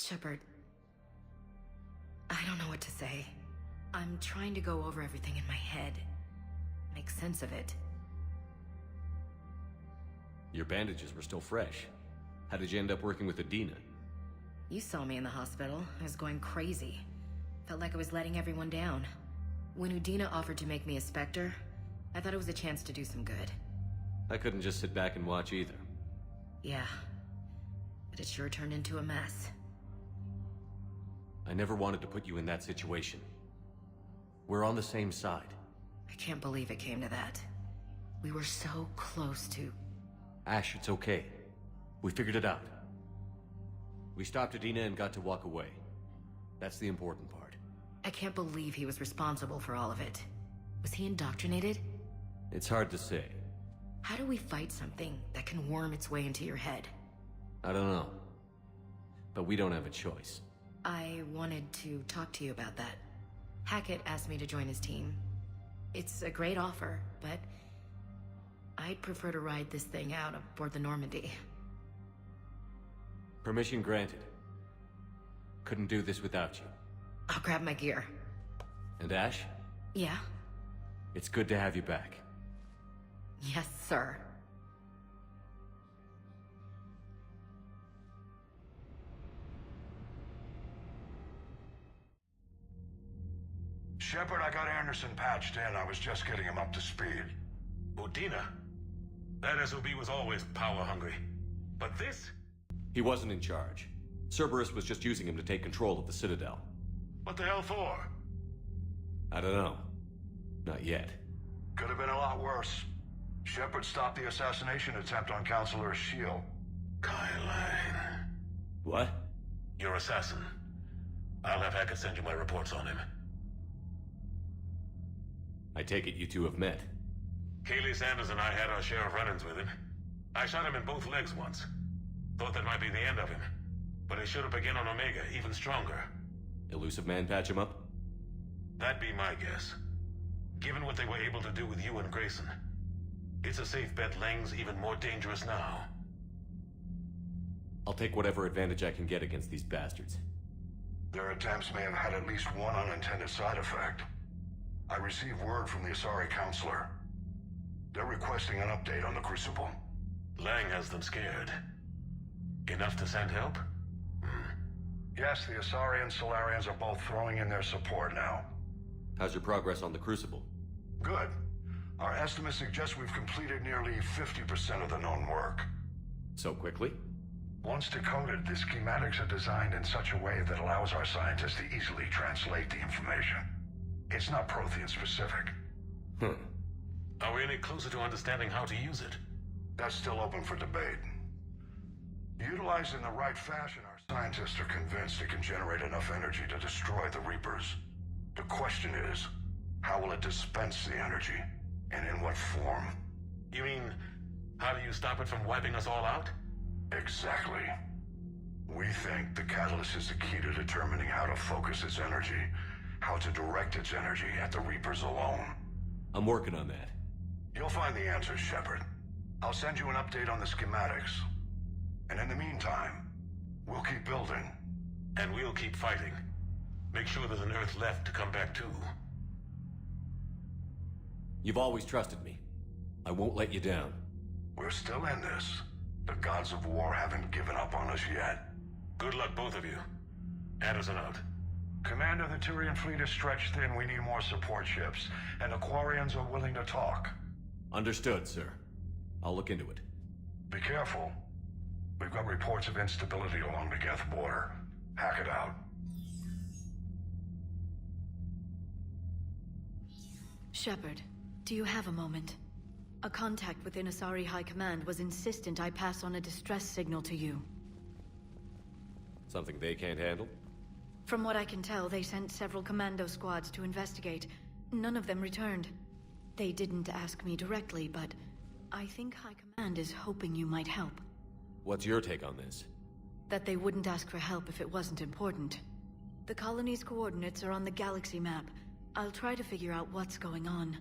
Shepard, I don't know what to say. I'm trying to go over everything in my head. Make sense of it. Your bandages were still fresh. How did you end up working with Adina? You saw me in the hospital. I was going crazy. Felt like I was letting everyone down. When Udina offered to make me a Spectre, I thought it was a chance to do some good. I couldn't just sit back and watch either. Yeah. But it sure turned into a mess. I never wanted to put you in that situation. We're on the same side. I can't believe it came to that. We were so close to... Ash, it's okay. We figured it out. We stopped Adina and got to walk away. That's the important part. I can't believe he was responsible for all of it. Was he indoctrinated? It's hard to say. How do we fight something that can worm its way into your head? I don't know. But we don't have a choice. I wanted to talk to you about that. Hackett asked me to join his team. It's a great offer, but I'd prefer to ride this thing out aboard the Normandy. Permission granted. Couldn't do this without you. I'll grab my gear. And Ash? Yeah? It's good to have you back. Yes, sir. Shepard, I got Anderson patched in. I was just getting him up to speed. Udina? That SOB was always power-hungry. But this? He wasn't in charge. Cerberus was just using him to take control of the Citadel. What the hell for? I don't know. Not yet. Could have been a lot worse. Shepard stopped the assassination attempt on Counselor Shield. Kai Lang. What? Your assassin. I'll have Hackett send you my reports on him. I take it you two have met. Kaylee Sanders and I had our share of run-ins with him. I shot him in both legs once. Thought that might be the end of him. But he showed up again on Omega, even stronger. Elusive Man patch him up? That'd be my guess. Given what they were able to do with you and Grayson. It's a safe bet Lang's even more dangerous now. I'll take whatever advantage I can get against these bastards. Their attempts may have had at least one unintended side effect. I received word from the Asari Counselor. They're requesting an update on the Crucible. Lang has them scared. Enough to send help? Yes, the Asari and Solarians are both throwing in their support now. How's your progress on the Crucible? Good. Our estimates suggest we've completed nearly 50% of the known work. So quickly? Once decoded, the schematics are designed in such a way that allows our scientists to easily translate the information. It's not Prothean specific. Are we any closer to understanding how to use it? That's still open for debate. Utilized in the right fashion, our scientists are convinced it can generate enough energy to destroy the Reapers. The question is, how will it dispense the energy? And in what form? You mean, how do you stop it from wiping us all out? Exactly. We think the catalyst is the key to determining how to focus its energy, how to direct its energy at the Reapers alone. I'm working on that. You'll find the answers, Shepard. I'll send you an update on the schematics. And in the meantime, we'll keep building. And we'll keep fighting. Make sure there's an Earth left to come back to. You've always trusted me. I won't let you down. We're still in this. The gods of war haven't given up on us yet. Good luck, both of you. Anderson out. Commander, the Turian fleet is stretched thin. We need more support ships. And the Quarians are willing to talk. Understood, sir. I'll look into it. Be careful. We've got reports of instability along the Geth border. Hack it out. Shepard, do you have a moment? A contact within Asari High Command was insistent I pass on a distress signal to you. Something they can't handle? From what I can tell, they sent several commando squads to investigate. None of them returned. They didn't ask me directly, but I think High Command is hoping you might help. What's your take on this? That they wouldn't ask for help if it wasn't important. The colony's coordinates are on the galaxy map. I'll try to figure out what's going on.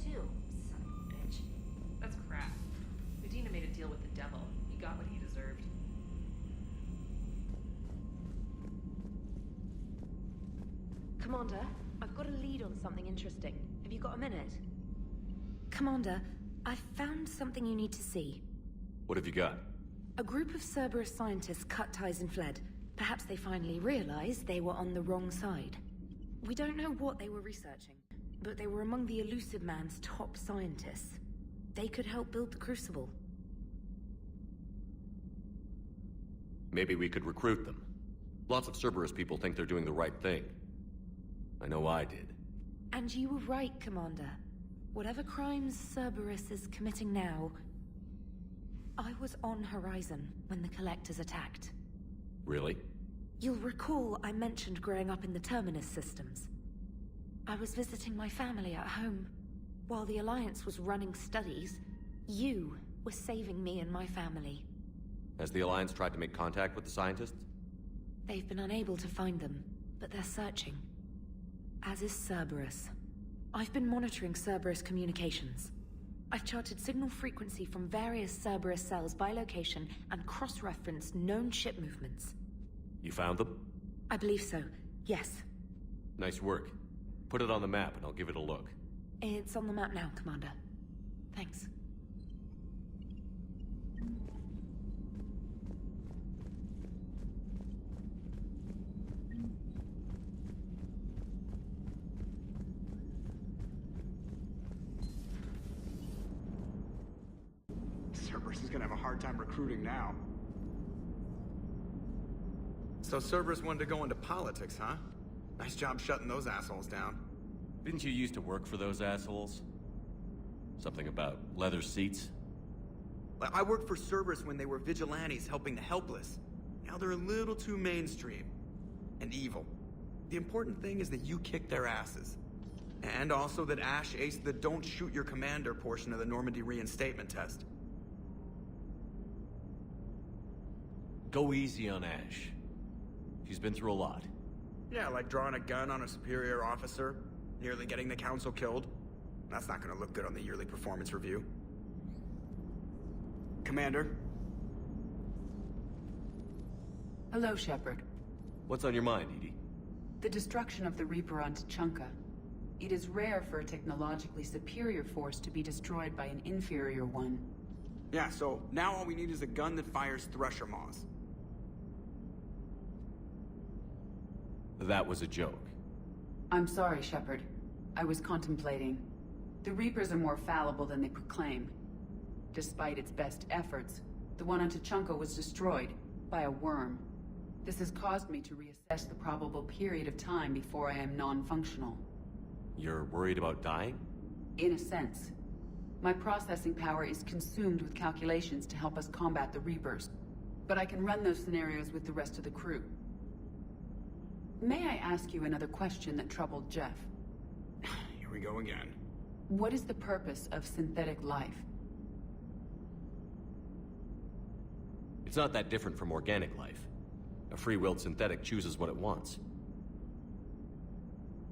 too, son of a bitch. That's crap. Medina made a deal with the devil. He got what he deserved. Commander, I've got a lead on something interesting. Have you got a minute? Commander, I've found something you need to see. What have you got? A group of Cerberus scientists cut ties and fled. Perhaps they finally realized they were on the wrong side. We don't know what they were researching, but they were among the Elusive Man's top scientists. They could help build the Crucible. Maybe we could recruit them. Lots of Cerberus people think they're doing the right thing. I know I did. And you were right, Commander. Whatever crimes Cerberus is committing now, I was on Horizon when the Collectors attacked. Really? You'll recall I mentioned growing up in the Terminus systems. I was visiting my family at home. While the Alliance was running studies, you were saving me and my family. Has the Alliance tried to make contact with the scientists? They've been unable to find them, but they're searching. As is Cerberus. I've been monitoring Cerberus communications. I've charted signal frequency from various Cerberus cells by location and cross-referenced known ship movements. You found them? I believe so, yes. Nice work. Put it on the map and I'll give it a look. It's on the map now, Commander. Thanks. Cerberus is gonna have a hard time recruiting now. So Cerberus wanted to go into politics, huh? Nice job shutting those assholes down. Didn't you used to work for those assholes? Something about leather seats? I worked for Cerberus when they were vigilantes helping the helpless. Now they're a little too mainstream. And evil. The important thing is that you kick their asses. And also that Ash aced the don't shoot your commander portion of the Normandy reinstatement test. Go easy on Ash. She's been through a lot. Yeah, like drawing a gun on a superior officer, nearly getting the council killed. That's not gonna look good on the yearly performance review. Commander? Hello, Shepard. What's on your mind, Edie? The destruction of the Reaper on Tuchanka. It is rare for a technologically superior force to be destroyed by an inferior one. Yeah, so now all we need is a gun that fires Thresher Maws. That was a joke. I'm sorry, Shepard. I was contemplating. The Reapers are more fallible than they proclaim. Despite its best efforts, the one on Tuchanka was destroyed by a worm. This has caused me to reassess the probable period of time before I am non-functional. You're worried about dying? In a sense. My processing power is consumed with calculations to help us combat the Reapers. But I can run those scenarios with the rest of the crew. May I ask you another question that troubled Jeff? Here we go again. What is the purpose of synthetic life? It's not that different from organic life. A free-willed synthetic chooses what it wants.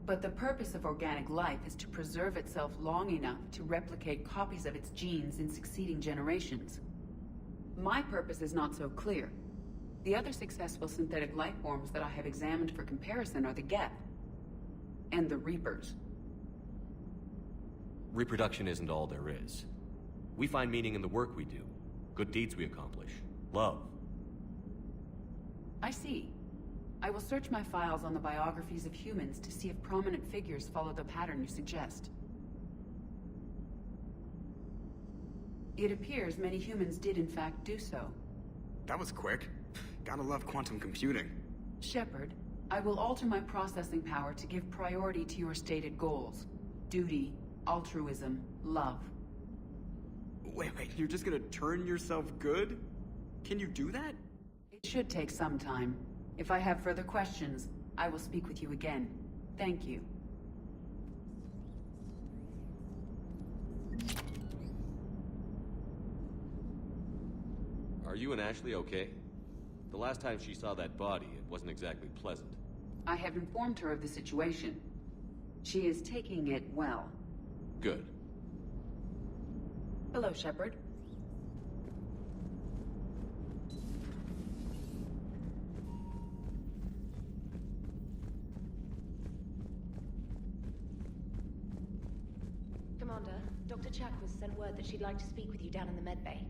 But the purpose of organic life is to preserve itself long enough to replicate copies of its genes in succeeding generations. My purpose is not so clear. The other successful synthetic life forms that I have examined for comparison are the Geth and the Reapers. Reproduction isn't all there is. We find meaning in the work we do, good deeds we accomplish, love. I see. I will search my files on the biographies of humans to see if prominent figures follow the pattern you suggest. It appears many humans did in fact do so. That was quick. Gotta love quantum computing. Shepard, I will alter my processing power to give priority to your stated goals. Duty, altruism, love. Wait, you're just gonna turn yourself good? Can you do that? It should take some time. If I have further questions, I will speak with you again. Thank you. Are you and Ashley okay? The last time she saw that body, it wasn't exactly pleasant. I have informed her of the situation. She is taking it well. Good. Hello, Shepard. Commander, Dr. Chakwas sent word that she'd like to speak with you down in the medbay.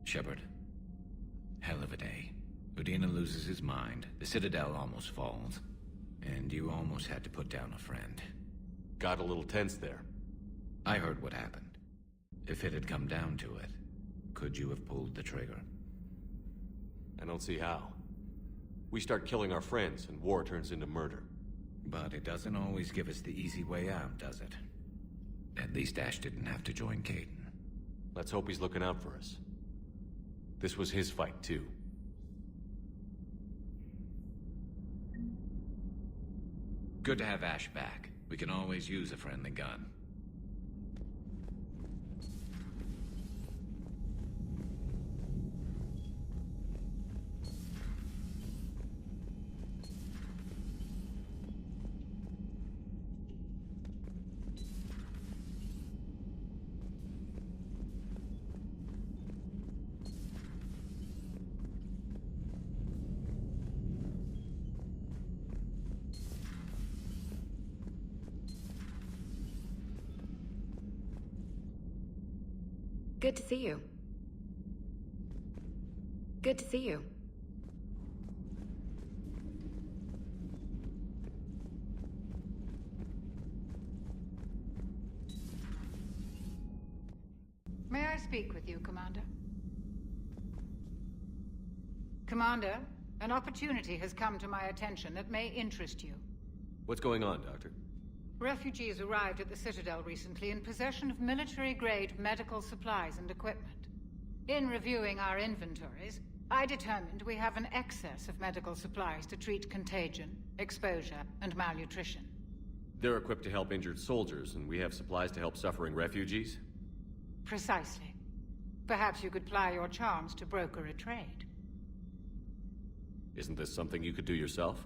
Shepard. Hell of a day. Udina loses his mind, the Citadel almost falls, and you almost had to put down a friend. Got a little tense there. I heard what happened. If it had come down to it, could you have pulled the trigger? I don't see how. We start killing our friends, and war turns into murder. But it doesn't always give us the easy way out, does it? At least Ash didn't have to join Kaidan. Let's hope he's looking out for us. This was his fight, too. Good to have Ash back. We can always use a friendly gun. Good to see you. Good to see you. May I speak with you, Commander? Commander, an opportunity has come to my attention that may interest you. What's going on, Doctor? Refugees arrived at the Citadel recently in possession of military-grade medical supplies and equipment. In reviewing our inventories, I determined we have an excess of medical supplies to treat contagion, exposure, and malnutrition. They're equipped to help injured soldiers, and we have supplies to help suffering refugees? Precisely. Perhaps you could ply your charms to broker a trade. Isn't this something you could do yourself?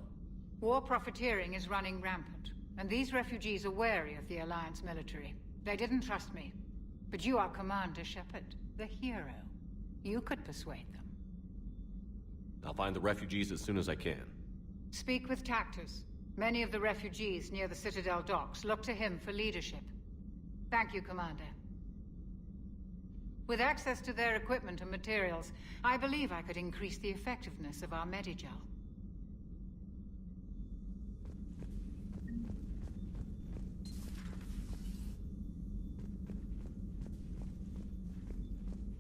War profiteering is running rampant, and these refugees are wary of the Alliance military. They didn't trust me. But you are Commander Shepard, the hero. You could persuade them. I'll find the refugees as soon as I can. Speak with Tactus. Many of the refugees near the Citadel docks look to him for leadership. Thank you, Commander. With access to their equipment and materials, I believe I could increase the effectiveness of our Medigel.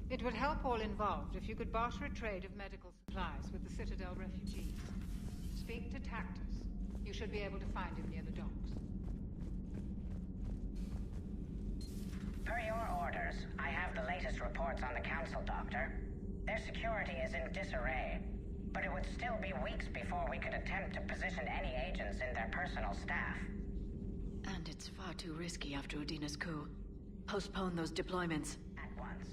It would help all involved if you could barter a trade of medical supplies with the Citadel refugees. Speak to Tactus. You should be able to find him near the docks. Per your orders, I have the latest reports on the Council, Doctor. Their security is in disarray, but it would still be weeks before we could attempt to position any agents in their personal staff. And it's far too risky after Udina's coup. Postpone those deployments. At once.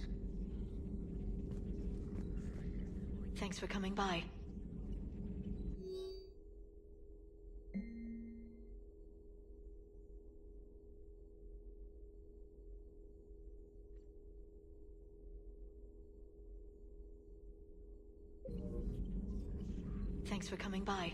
Thanks for coming by. Thanks for coming by.